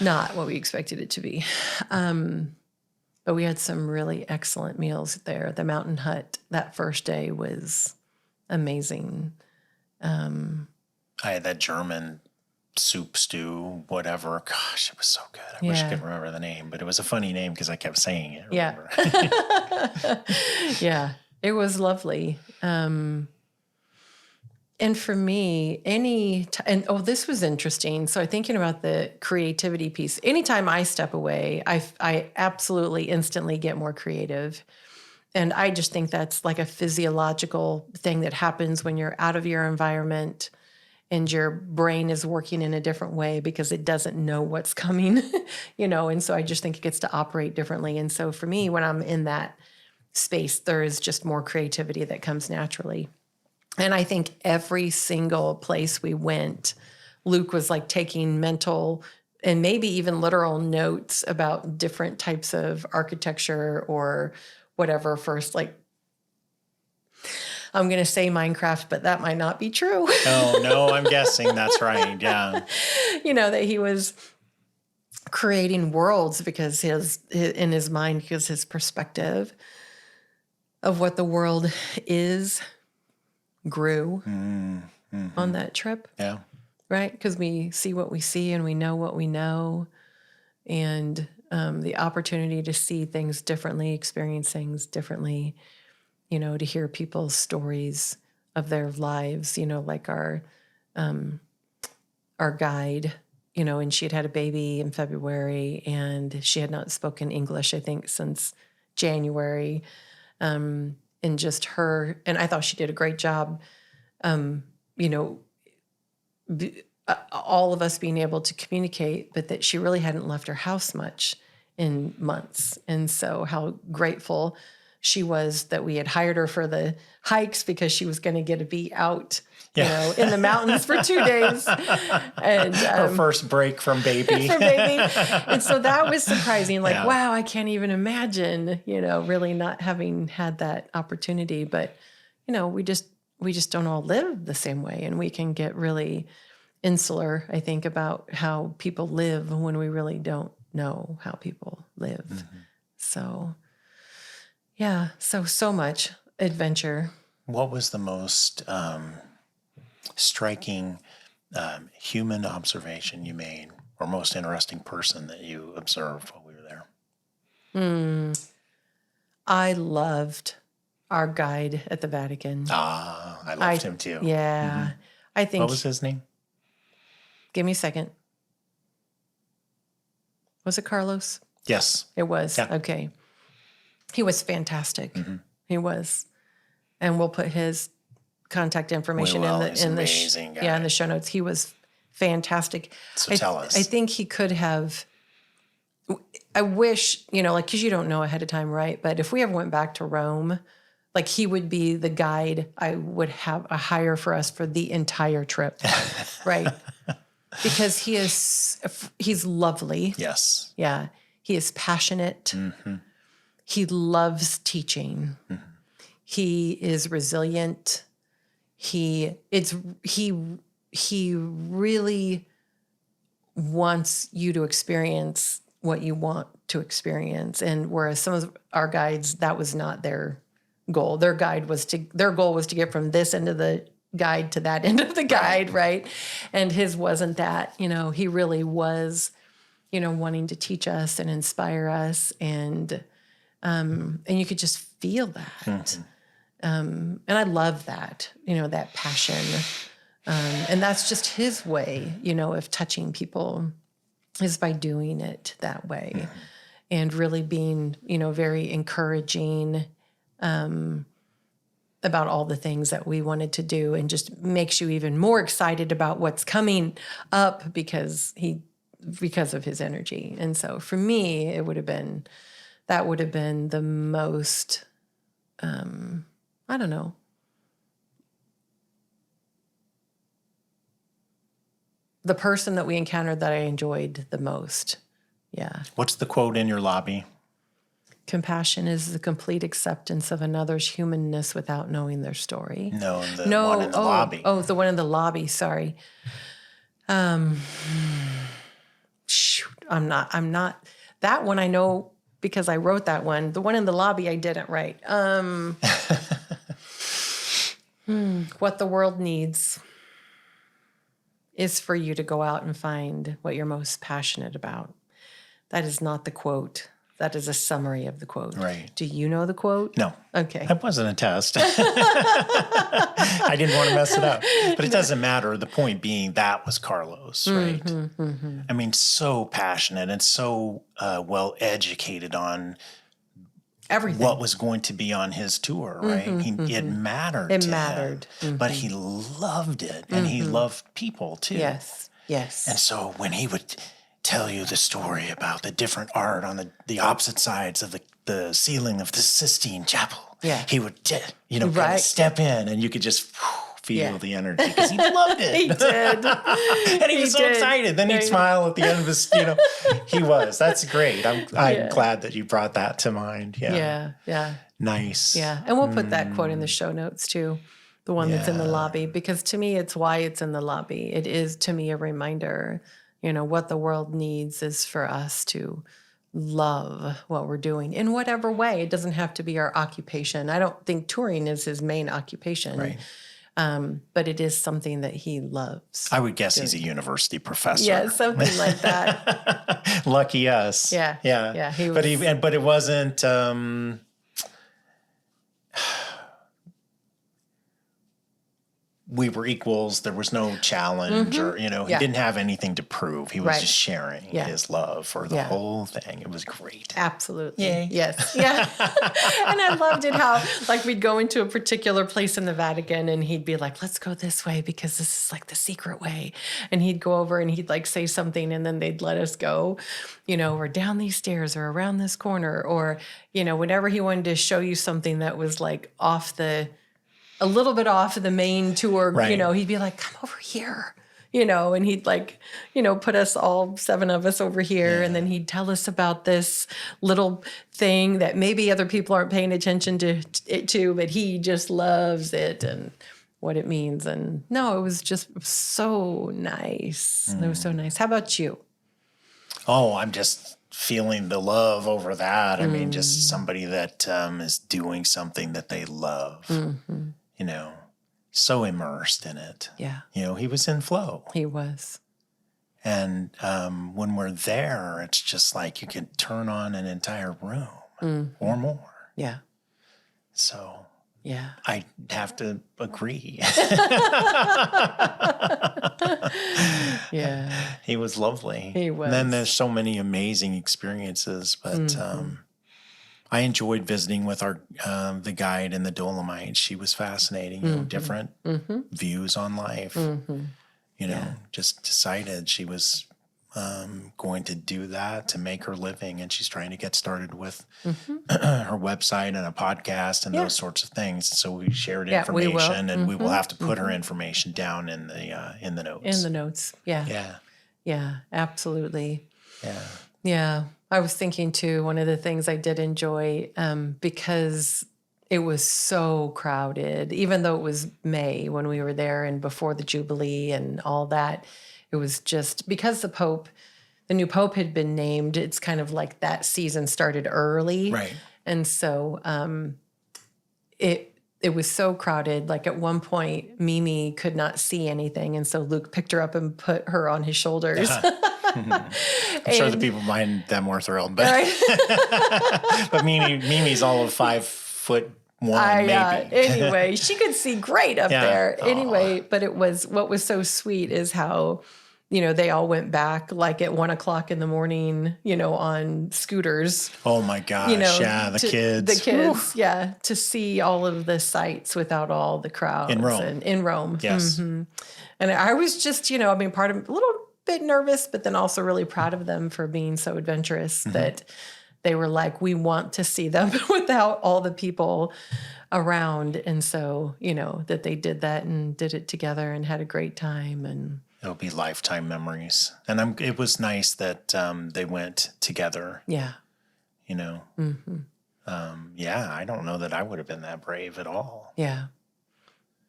Not what we expected it to be. But we had some really excellent meals there. The mountain hut that first day was amazing. I had that German soup stew, whatever. Gosh, it was so good. I wish I could remember the name, but it was a funny name because I kept saying it. Remember? Yeah. Yeah, it was lovely. And for me, this was interesting. So thinking about the creativity piece, anytime I step away, I absolutely instantly get more creative. And I just think that's like a physiological thing that happens when you're out of your environment and your brain is working in a different way because it doesn't know what's coming, and so I just think it gets to operate differently. And so for me, when I'm in that space, there is just more creativity that comes naturally. And I think every single place we went, Luke was like taking mental and maybe even literal notes about different types of architecture or whatever first. Like, I'm going to say Minecraft, but that might not be true. Oh, no, I'm guessing that's right. Yeah. That he was creating worlds because in his mind, because his perspective of what the world is grew on that trip. Yeah. Right? Because we see what we see and we know what we know. And the opportunity to see things differently, experience things differently, to hear people's stories of their lives, like our guide, and she had had a baby in February, and she had not spoken English, I think, since January. And just her, and I thought she did a great job, all of us being able to communicate, but that she really hadn't left her house much in months. And so how grateful she was that we had hired her for the hikes, because she was going to get to be out, in the mountains for 2 days. And Her first break from baby. for baby. And so that was surprising. Like, Yeah. wow, I can't even imagine, really not having had that opportunity. But, we just don't all live the same way. And we can get really insular, I think, about how people live when we really don't know how people live. Mm-hmm. So, yeah, so much adventure. What was the most striking human observation you made, or most interesting person that you observed while we were there? I loved our guide at the Vatican. I loved him too. Yeah. I think. What was his name? Give me a second. Was it Carlos? Yes. It was. Yeah. Okay. He was fantastic. He was. And we'll put his contact information We will. in He's the an amazing guy. in the show notes. He was fantastic. So tell us. I think he could have. I wish, because you don't know ahead of time, right? But if we ever went back to Rome, he would be the guide I would have a hire for us for the entire trip, right? Because he's lovely. Yes. Yeah. He is passionate. He loves teaching. He is resilient. He really wants you to experience what you want to experience. And whereas some of our guides, that was not their goal. Their goal was to get from this end of the guide to that end of the guide, right? And his wasn't that. He really was, wanting to teach us and inspire us, and you could just feel that. And I love that, that passion. And that's just his way, of touching people, is by doing it that way, and really being, very encouraging about all the things that we wanted to do, and just makes you even more excited about what's coming up because of his energy. And so for me, that would have been the most, I don't know, the person that we encountered that I enjoyed the most. Yeah. What's the quote in your lobby? Compassion is the complete acceptance of another's humanness without knowing their story. No, the one in the lobby. Oh, the one in the lobby. Sorry. Shoot, I'm not. That one I know because I wrote that one. The one in the lobby I didn't write. What the world needs is for you to go out and find what you're most passionate about. That is not the quote. That is a summary of the quote. Right. Do you know the quote? No. Okay. That wasn't a test. I didn't want to mess it up. But it doesn't matter. The point being, that was Carlos, right? I mean, so passionate and so well educated on Everything. what was going to be on his tour, right? It mattered. It to mattered. him, but he loved it, and he loved people too. Yes. Yes. And so when he would tell you the story about the different art on the opposite sides of the ceiling of the Sistine Chapel, he would, kind of step in, and you could just feel the energy because he loved it. He did. And he was so excited. Then he'd smile at the end of his, he was. That's great. I'm glad that you brought that to mind. Yeah. Yeah. Nice. Yeah. And we'll put that quote in the show notes too, the one that's in the lobby, because to me, it's why it's in the lobby. It is, to me, a reminder, what the world needs is for us to love what we're doing in whatever way. It doesn't have to be our occupation. I don't think touring is his main occupation. Right. But it is something that he loves. I would guess he's a university professor. Yeah, something like that. Lucky us. Yeah. Yeah. He was, but it wasn't. we were equals. There was no challenge or, he Yeah. didn't have anything to prove. He was Right. just sharing Yeah. his love for the Yeah. whole thing. It was great. Absolutely. Yay. Yes. Yeah. And I loved it how, like, we'd go into a particular place in the Vatican and he'd be like, let's go this way because this is like the secret way. And he'd go over and he'd like say something and then they'd let us go, or down these stairs or around this corner or, whenever he wanted to show you something that was like a little bit off of the main tour, Right. He'd be like, come over here. And he'd like, put us all 7 of us over here. And then he'd tell us about this little thing that maybe other people aren't paying attention to it too, but he just loves it and what it means. And no, it was just so nice. It was so nice. How about you? Oh, I'm just feeling the love over that. I mean, just somebody that is doing something that they love, so immersed in it. Yeah, He was in flow. he was. And when we're there, it's just like you can turn on an entire room or more. Yeah, So yeah. I have to agree. Yeah. He was lovely. He was. And then there's so many amazing experiences, but I enjoyed visiting with the guide in the Dolomites. She was fascinating. Different views on life. Just decided she was going to do that to make her living, and she's trying to get started with her website and a podcast and those sorts of things. So we shared Yeah, we will. information, and we will have to put her information down in the notes. In the notes. Yeah. Yeah, Yeah, absolutely. yeah. Yeah. I was thinking too, one of the things I did enjoy, because it was so crowded, even though it was May when we were there and before the Jubilee and all that, it was just because the new Pope had been named, it's kind of like that season started early. Right. And so it was so crowded. Like at one point, Mimi could not see anything. And so Luke picked her up and put her on his shoulders. I'm sure the people behind them were thrilled, but but Mimi's all of 5'1", maybe. Anyway, she could see great up Yeah. there. Aw. Anyway, but what was so sweet is how, they all went back like at 1 o'clock in the morning, on scooters. Oh my gosh! Yeah, the kids. Yeah, to see all of the sights without all the crowds In Rome. and in Rome. Yes. And I was just, part of a little bit nervous, but then also really proud of them for being so adventurous that they were like, we want to see them without all the people around. And so, that they did that and did it together and had a great time. And It'll be lifetime memories, and it was nice that they went together. yeah. Yeah, I don't know that I would have been that brave at all. Yeah.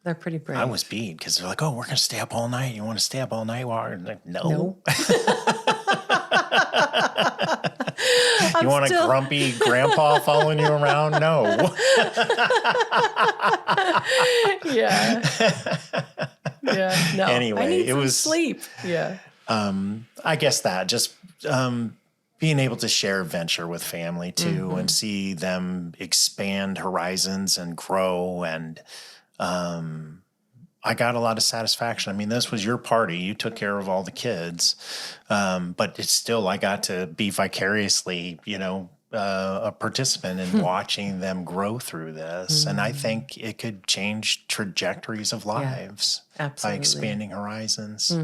They're pretty brave. I was beat because they're like, "Oh, we're gonna stay up all night. You want to stay up all night?" While I'm like, no. No. You want a grumpy grandpa following you around? No. Yeah. Yeah. No. Anyway, I need it some was- sleep. Yeah. I guess that just being able to share adventure with family too, and see them expand horizons and grow, and I got a lot of satisfaction. I mean, this was your party; you took care of all the kids, but it's still I got to be vicariously, a participant in watching them grow through this, and I think it could change trajectories of lives by absolutely. expanding horizons.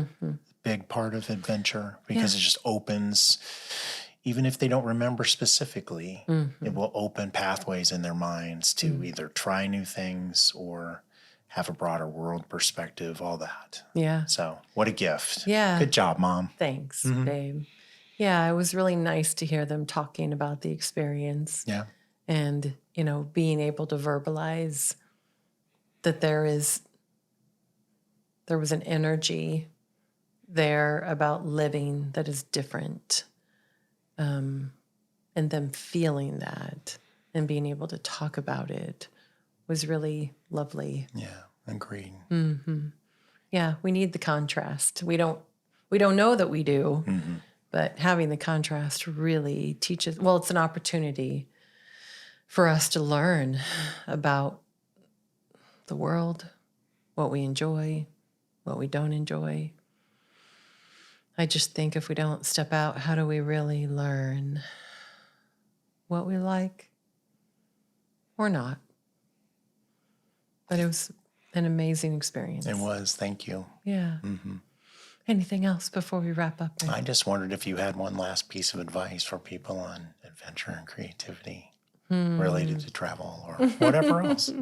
Big part of adventure because it just opens, even if they don't remember specifically, it will open pathways in their minds to either try new things or have a broader world perspective, all that. Yeah. So what a gift. Yeah. Good job, Mom. Thanks, babe. Yeah, it was really nice to hear them talking about the experience Yeah. and, being able to verbalize that there was an energy there about living that is different, and them feeling that and being able to talk about it was really lovely. Yeah. Agreed. Yeah, we need the contrast. We don't know that we do, but having the contrast really teaches. Well, it's an opportunity for us to learn about the world, what we enjoy, what we don't enjoy. I just think if we don't step out, how do we really learn what we like or not? But it was an amazing experience. It was. Thank you. Yeah. Anything else before we wrap up? I just wondered if you had one last piece of advice for people on adventure and creativity related to travel or whatever else.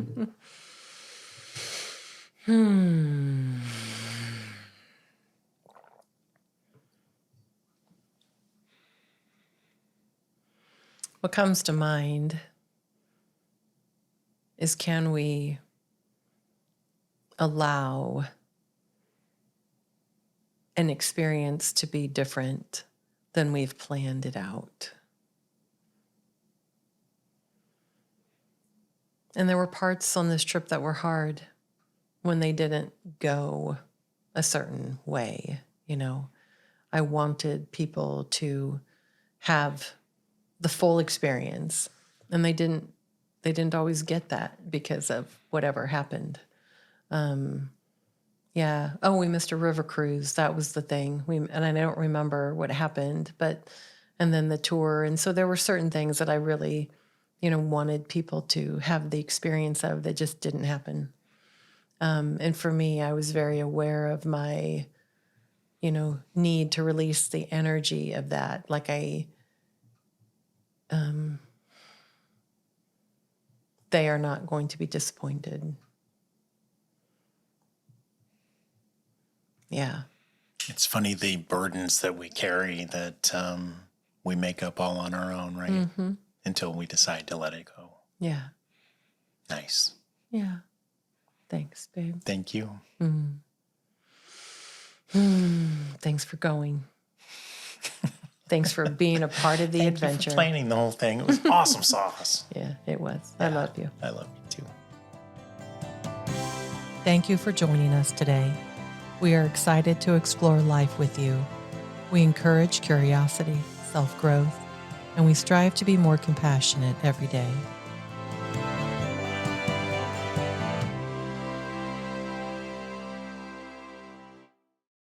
What comes to mind is, can we allow an experience to be different than we've planned it out? And there were parts on this trip that were hard when they didn't go a certain way. You know, I wanted people to have the full experience, and they didn't always get that because of whatever happened. Yeah. Oh, we missed a river cruise. That was the thing. And I don't remember what happened, and then the tour. And so there were certain things that I really, wanted people to have the experience of that just didn't happen. And for me, I was very aware of my, need to release the energy of that. Like they are not going to be disappointed. Yeah. It's funny, the burdens that we carry that we make up all on our own, right? Until we decide to let it go. Yeah. Nice. Yeah. Thanks, babe. Thank you. Thanks for going. Thanks for being a part of the Thank adventure. you for planning the whole thing. It was awesome sauce. Yeah, it was. I love you. I love you too. Thank you for joining us today. We are excited to explore life with you. We encourage curiosity, self-growth, and we strive to be more compassionate every day.